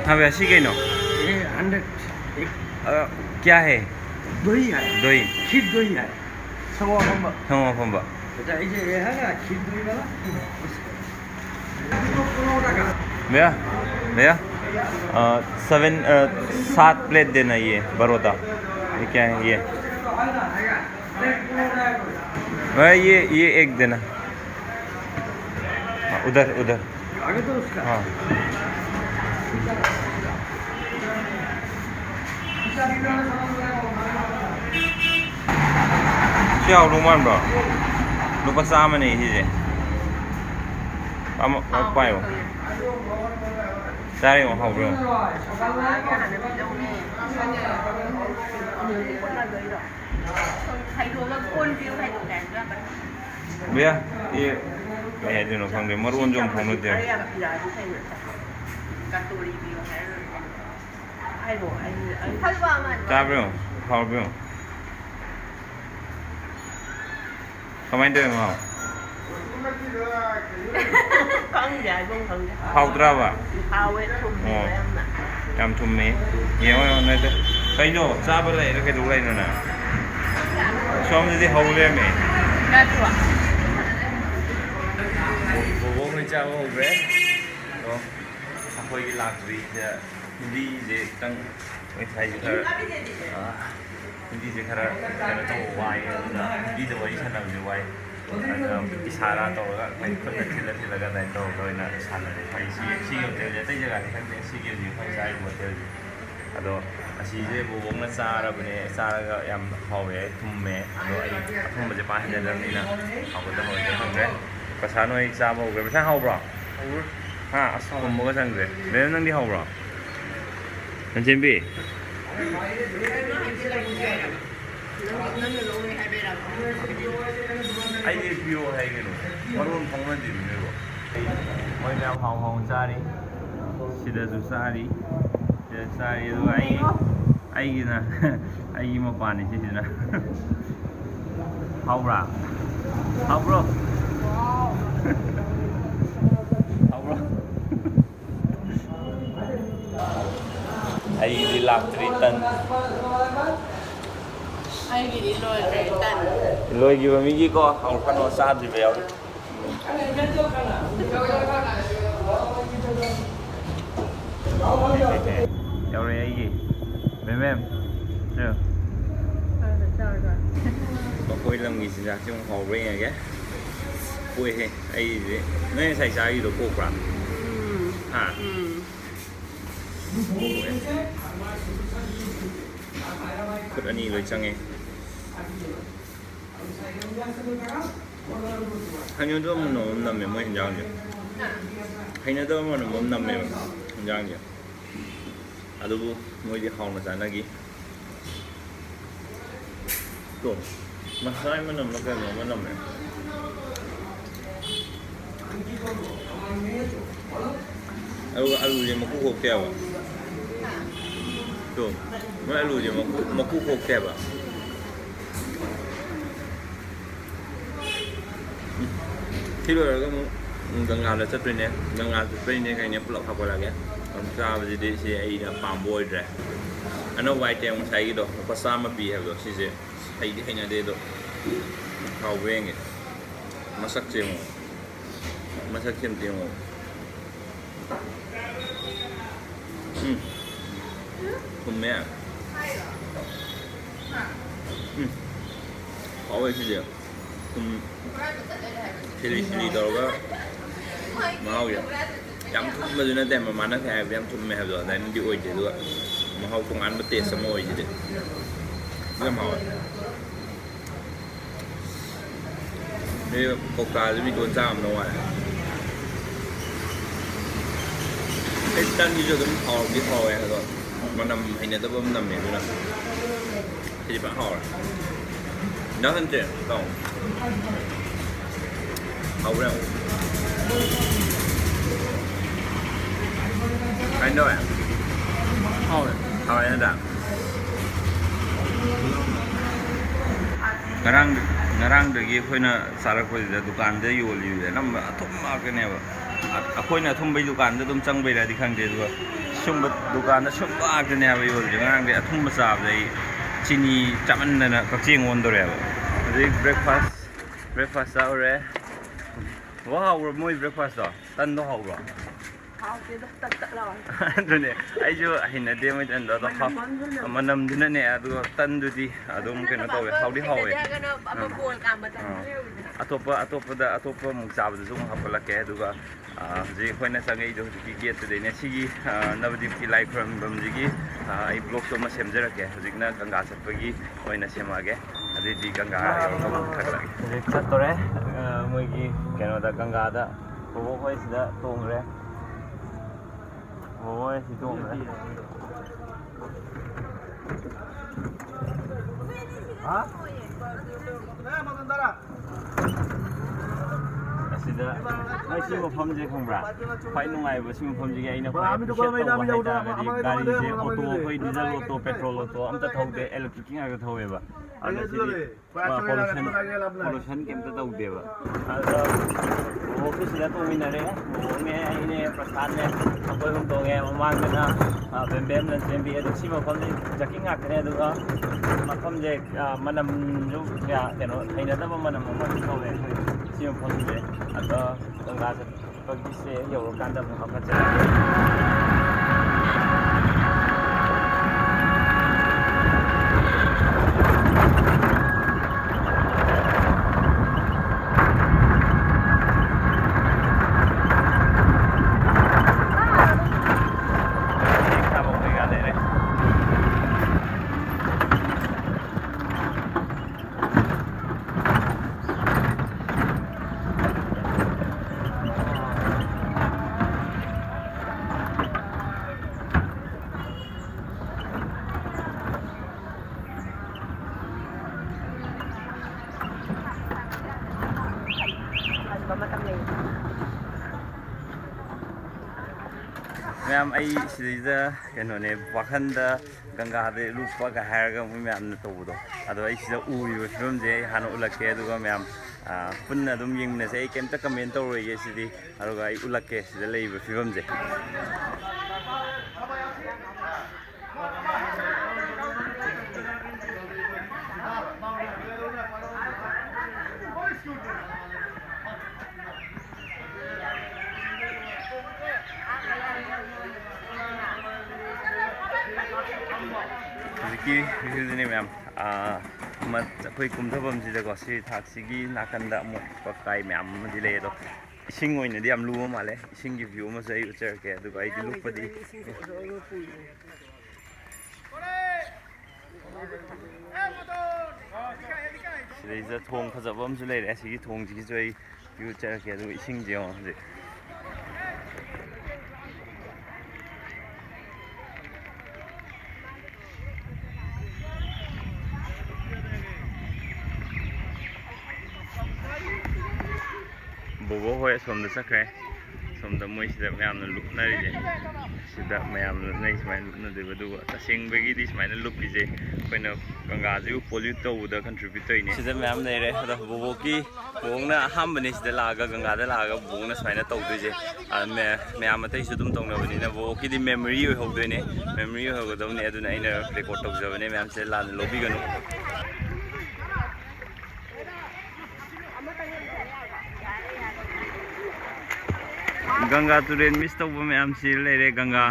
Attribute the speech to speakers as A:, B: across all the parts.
A: हाँ भैया सीखे नो
B: ये 100
A: क्या है
B: दही है
A: दही
B: खीर दही है संगवा फंबा
A: 형어 봐
B: अच्छा ये है ना खीर दही वाला
A: भैया भैया 7 प्लेट देना ये बरोदा ये क्या है ये भैया ये एक देना उधर उधर
B: आगे तो उसका
A: हाँ Siya luman ba? Lupa sa amin eh hije. Am pa yo. Sai yo hao bro. Bia, ye mẹ thì nó không để mất luôn trong phòng được tiền. Cha bro, hao bro. Không anh được không?
C: Con dài con thường.
A: Hao tra ba?
C: Hao ấy thùng em nè.
A: Em thùng mì. Nhiều không này thế? Cái đó, cha bữa này nó cái đồ này nữa nè. Xong rồi thì hao lên mày.
C: Ra chuột.
A: Bố người cha bố về. Đó. Thôi cái lạc gì thì đi gì tăng mấy thầy gì thôi. Hindi sih karena itu why hindi itu why sana itu why isara to kan kon kecil kan itu kalau nak sana why si hotel jadi jaga ni kan si gitu why saya hotel ado si je buong na sara bune sara ga yam hawe tumme ado ai thum je pa hada dan ni na aku tu mau je kan pasano ai sa mau ke pasang hau bro ha asal mau ke sang je memang nang di hau bro kan jembe ai đi view hay cái nó có luôn không có gì nữa mới nào hồng hồng ra đi xin được dù xa đi xa đi rồi ai cái nè ai mà bàn này chứ nè hồng ra hồng bro hồng bro ai đi làm triton
C: Ai ghi đi lôi cái tần.
A: lôi gì mà mình có hồng khăn nó xa gì béo đâu đây ai gì em được có quay làm gì ra trong hồ bên này cái quay hay ai gì đấy nó xài gì đồ cô cả hả 그러니 로이창에 한여도 못 남매 뭐 현장이야. 한여도 못 남매 현장이야. 아도부 뭐 이제 하오나 자나기. 또 마사이만 남는 거 뭐 남매. 알루 이제 먹고 올게요. 또 뭐 알루 이제 먹고 올게요. Kilo gangal sa tuin ne gangal sa tuin ne kanya pulak apa lagi on sa jadi si ai da pamboy dre ano white yang sai do pasama pi have do si se ai di hanya de do kau weng masak cemo masak cem temo kumya awai si je chili đâu mau vậy chấm thun mà nó đem mà nó khai em thun mẹ rồi này nó đi ôi chị rồi mà hậu công ăn mất tiền xong rồi gì đấy rất màu นี่กกาจะมีโดนจ้ามน้อยไอ้ตั้นนี่จะต้องห่อที่ห่อไงครับมันนำไอ้เนี่ยต้องนำเนี่ยด้วยนะที่จะเป็นห่อน้ำมันเจ๋งต้องเอาเร็วไอ้ด้วยห่ออะไรนั่นด่ะngarang dagi khoina sara khoi da dukan da yoli da nam athum ma ka ne ba akhoina athum bai dukan da dum chang bai ra di khang de du sum ba dukan da sum ba ka ne ba yol ngarang de athum ba sa ba chini chaman na ka ching on do re ba the breakfast sa ore wow moi breakfast da tan do hau ba
C: hao ke da tak la
A: du ne ai jo hina de mai tan da da ha manam din ne adu tan du di adum ke na to we hau di hau we atop mung chab du sung hapala ke du ga ji khoina sangai du ki get de ne sigi navadip ki live from bam ji gi ai blog to ma semjara ke jigna ganga sapagi khoina sema ge adi di ganga ko thakla ge chatore moi gi keno da ganga da ko khoi sida tong re ôi thì tụng đấy hả sida ai si mo phom je khong bra phai nungai ba si mo phom je ai na phai to hai ta ga di gari je auto phai diesel auto petrol auto am ta thau de electric nga ga thau ba ana si pollution kem ta dau de ba वो किस लिए तो मिल रहे हैं वो में इन्हें प्रसाद में कोई हम तो गए ममान में ना बेम ने सेम भी तो सीमा फल जकिंग आखने दुआ मकम जे मनम जो या केनो हैना तब मनम मन थोवे सीमा फल जे अतो गंगा से पगी से यो कांदा में हका चला मैम आई सिदा कनो ने वाखंदा गंगा दे लुपा का हारगा मैम न तोबदो अदो आई सिदा उरिबो फिल्म जे हानो उलके अदुगा मैम पुन्ना दुम यिंगने से आई केमता कमेंट तोरगे सिदी अदुगा आई उलके सिदा लेइबो फिल्म जे ꯍꯧꯖꯤꯛꯀꯤ ꯃꯌꯥꯝ ꯑꯩꯈꯣꯏ ꯀꯨꯝꯊꯐꯝꯁꯤꯗꯀꯣ ꯁꯤ ꯊꯥꯛꯁꯤꯒꯤ ꯅꯥꯀꯟꯗ ꯑꯃꯨꯛ ꯀꯥꯏ ꯃꯌꯥꯝ ꯑꯃꯗꯤ ꯂꯩ ꯑꯗꯣ ꯏꯁꯤꯡ ꯑꯣꯏꯅꯗꯤ ꯌꯥꯝ ꯂꯨꯕ ꯃꯥꯜꯂꯦ ꯏꯁꯤꯡꯒꯤ ꯚ꯭ꯌꯨ ꯑꯃꯁꯨ ꯑꯩ ꯎꯠꯆꯔꯛꯀꯦ ꯑꯗꯨꯒ ꯑꯩꯗꯤ ꯂꯨꯞꯄꯗꯤ ꯁꯤꯗꯩꯁꯤꯗ ꯊꯣꯡ ꯐꯖꯕ ꯑꯃꯁꯨ ꯂꯩꯔꯦ ꯑꯁꯤꯒꯤ ꯊꯣꯡꯁꯤꯒꯤꯁꯨ ꯑꯩ ꯚ꯭ꯌꯨ ꯎꯠꯆꯔꯛꯀꯦ ꯑꯗꯨꯒ ꯏꯁꯤꯡꯁꯦ ꯌꯦꯡꯉꯣ ꯍꯧꯖꯤꯛ बोबो होय सोमदा चखरे सोमदा मोइसिदा मैमना लुपनारिजे सिदा मैमना नै समाय लुपनादेबो दुगा तसेंबगिदि समायना लुपिजे कोइना गंगाजु पोल्यूट तौदा कंट्रीब्यूट तोइने सिदा मैम लेरे अदा बोबोकी बोंगना हामबने सिदा लागा गंगादा लागा बोंगना समायना तौदुजे मैम अतैसु दुम तौनबनिना बोबोकीदि मेमोरी होय होदोइने मेमोरी होगदौने अदुना आइना रेकॉर्ड तौजबने मैम से लान लोबिगनु गंगा तुरेन मिस तब मैम से लेरे गंगा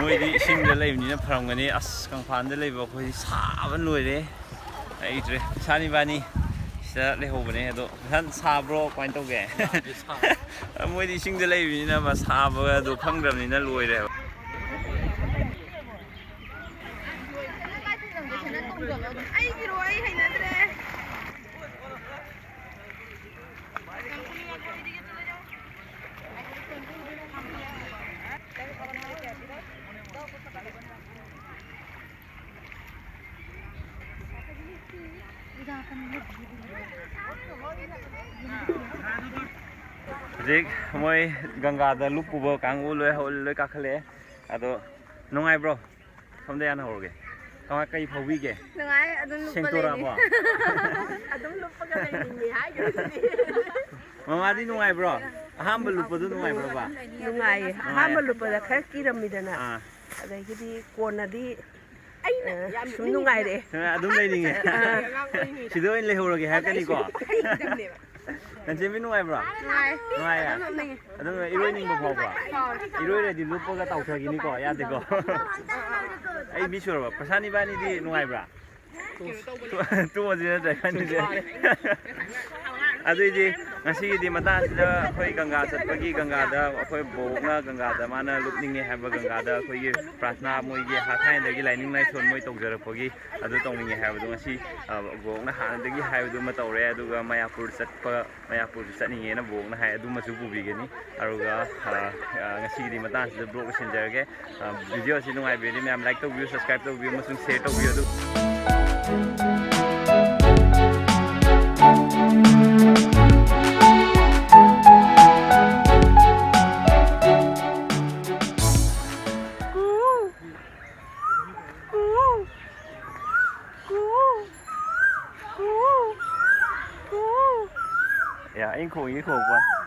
A: ꯃꯣꯏꯗꯤ ꯏꯁꯤꯡꯗ ꯂꯩꯕꯅꯤꯅ ꯐꯔꯝꯒꯅꯤ ꯑꯁ ꯀꯪꯐꯥꯟꯗ ꯂꯩꯕ ꯑꯩꯈꯣꯏꯗꯤ ꯁꯥꯕ ꯂꯣꯏꯔꯦ ꯂꯩꯇ꯭ꯔꯦ ꯏꯁꯥꯅꯤ ꯏꯕꯥꯅꯤ ꯁꯤꯗ ꯂꯩꯍꯧꯕꯅꯦ ꯑꯗꯣ ꯅꯍꯥꯟ ꯁꯥꯕ꯭ꯔꯣ ꯀꯃꯥꯏꯅ ꯇꯧꯒꯦ ꯃꯣꯏꯗꯤ ꯏꯁꯤꯡꯗ ꯂꯩꯕꯅꯤꯅ ꯁꯥꯕꯗꯣ ꯈꯪꯗ꯭ꯔꯕꯅꯤꯅ ꯂꯣꯏꯔꯦꯕ ꯍꯧꯖꯤꯛ ꯃꯣꯏ ꯒꯪꯒꯥꯗ ꯂꯨꯞ ꯄꯨꯕ ꯀꯥꯡꯕꯨ ꯂꯣꯏ ꯀꯥꯈꯠꯂꯛꯑꯦ ꯑꯗꯣ ꯅꯨꯡꯉꯥꯏꯕ꯭ꯔꯣ ꯁꯣꯝꯗ ꯌꯥꯅ ꯍꯧꯔꯒꯦ ꯀꯃꯥꯏ ꯀꯩ ꯐꯥꯎꯕꯤꯒꯦ
C: ꯅꯨꯡꯉꯥꯏ ꯑꯗꯨꯝ ꯂꯨꯞꯄ
A: ꯁꯦꯡꯇꯣꯔꯛꯑꯕꯣ
C: ꯑꯗꯨꯝ ꯂꯨꯞꯄꯒ ꯂꯩꯅꯤꯡꯉꯦ ꯍꯥꯏꯗꯨꯗꯤ
A: ꯃꯃꯥꯗꯤ ꯅꯨꯡꯉꯥꯏꯕ꯭ꯔꯣ ꯑꯍꯥꯟꯕ ꯂꯨꯞꯄꯗꯣ ꯅꯨꯡꯉꯥꯏꯕ꯭ꯔꯣꯕ
C: ꯅꯨꯡꯉꯥꯏꯌꯦ ꯑꯍꯥꯟꯕ ꯂꯨꯞꯄꯗ ꯈꯔ ꯀꯤꯔꯝꯃꯤꯗꯅ
A: ꯑꯥ
C: ꯑꯗꯒꯤꯗꯤ ꯀꯣꯟꯅꯗꯤ ꯁꯨꯝ ꯅꯨꯡꯉꯥꯏꯔꯛꯑꯦ
A: ꯑꯗꯨꯝ ꯂꯩꯅꯤꯡꯉꯦ ꯁꯤꯗ ꯑꯣꯏꯅ ꯂꯩꯍꯧꯔꯒꯦ ꯍꯥꯏꯔꯛꯀꯅꯤꯀꯣ ꯅꯆꯦꯃꯤ ꯅꯨꯡꯉꯥꯏꯕ꯭ꯔꯣ ꯅꯨꯡꯉꯥꯏꯌꯦ ꯑꯗꯨꯝ ꯏꯔꯣꯏꯅꯤꯡꯕ ꯐꯥꯎꯕ꯭ꯔꯣ ꯏꯔꯣꯏꯔꯗꯤ ꯂꯨꯞꯄꯒ ꯇꯥꯎꯊꯈꯤꯅꯤꯀꯣ ꯌꯥꯗꯦꯀꯣ ꯑꯩ ꯃꯤ ꯁꯨꯔꯕ ꯄ꯭ꯔꯁꯥꯟ ꯏꯕꯥꯅꯤꯗꯤ ꯅꯨꯡꯉꯥꯏꯕ꯭ꯔꯥ ꯇꯣꯛꯑꯁꯤ ꯅꯠꯇ꯭ꯔꯦ ꯈꯟꯁꯦ ꯑꯗꯨꯏꯗꯤ ꯉꯁꯤꯒꯤꯗꯤ ꯃꯇꯥꯡꯁꯤꯗ ꯑꯩꯈꯣꯏ ꯒꯪꯒꯥ ꯆꯠꯄꯒꯤ ꯒꯪꯒꯥꯗ ꯑꯩꯈꯣꯏ ꯕꯣꯛꯅ ꯒꯪꯒꯥꯗ ꯃꯥꯅ ꯂꯨꯞꯅꯤꯡꯉꯦ ꯍꯥꯏꯕ ꯒꯪꯒꯥꯗ ꯑꯩꯈꯣꯏꯒꯤ ꯄ꯭ꯔꯥꯊꯅꯥ ꯃꯣꯏꯒꯤ ꯊꯥꯏꯅꯗꯒꯤ ꯂꯥꯏꯅꯤꯡ ꯂꯥꯏꯁꯣꯟ ꯃꯣꯏ ꯇꯧꯖꯔꯛꯄꯒꯤ ꯑꯗꯨ ꯇꯧꯅꯤꯡꯉꯦ ꯍꯥꯏꯕꯗꯣ ꯉꯁꯤ ꯕꯣꯛꯅ ꯍꯥꯟꯅꯗꯒꯤ ꯍꯥꯏꯕꯗꯨꯃ ꯇꯧꯔꯦ ꯑꯗꯨꯒ ꯃꯌꯥꯄꯨꯔꯁꯨ ꯆꯠꯅꯤꯡꯉꯦꯅ ꯕꯣꯛꯅ ꯍꯥꯏ ꯑꯗꯨꯃꯁꯨ ꯄꯨꯕꯤꯒꯅꯤ ꯑꯗꯨꯒ ꯉꯁꯤꯒꯤꯗꯤ ꯃꯇꯥꯡꯁꯤꯗ ꯕ꯭ꯂꯣꯛ ꯂꯣꯏꯁꯤꯟꯖꯔꯒꯦ ꯚꯤꯗꯤꯑꯣ ꯑꯁꯤ ꯅꯨꯡꯉꯥꯏꯕꯤꯔꯗꯤ ꯃꯌꯥꯝ ꯂꯥꯏꯛ ꯇꯧꯕꯤꯌꯨ ꯁꯕꯁꯀ꯭ꯔꯥꯏꯕ ꯇꯧꯕꯤꯌꯨ ꯑꯃꯁꯨꯡ ꯁꯦꯌꯔ ꯇꯧꯕꯤꯌꯨ ꯑꯗꯨ Yeah, anh khổ, anh khổ quá.